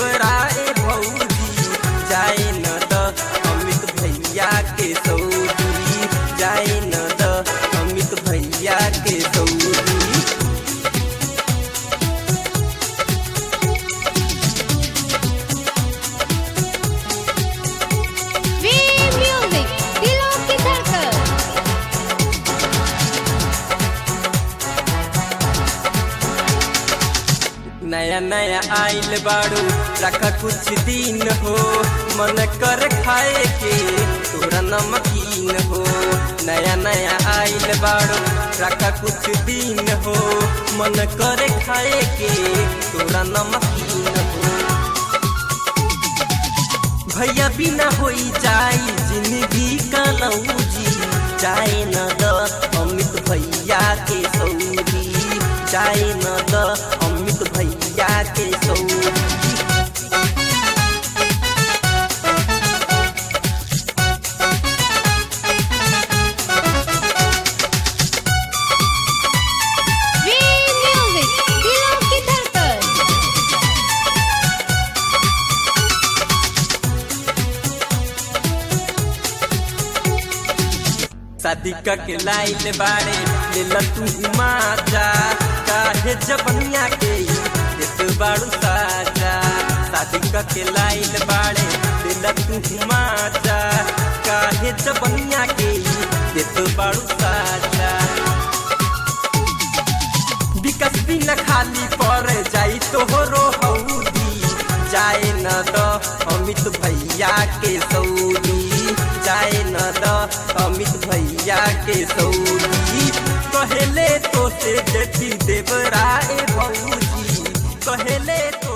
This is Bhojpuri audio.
देवराए भौजी जाए न द अमित भैया के सऊदी जाए न द अमित भैया के सऊदी। नया नया आइल बाड़ू रखा कुछ दिन हो मन कर खाए के तोरा नमकीन हो। नया नया आइल बाड़ू रखा कुछ दिन हो मन कर खाए के तोरा नमकीन हो। भैया बिना होई जाई जिंदगी का लौजी जाए न द अमित भैया के सऊदी जाए न द अमित भैया के सऊदी। शादी के लाइल बाड़े ले तू माजा काहे जबनिया के देत बाड़ू साजा। शादी के लाइल बाड़े ले तू माजा काहे जबनिया के देत बाड़ू साजा। विकास बिना खाली पर जाई तोहरो हौदी जाए न द अमित भैया के सऊदी जाए न द अमित भैया के सऊदी। कहले तो से जेठी देवराए भौजी कहले तो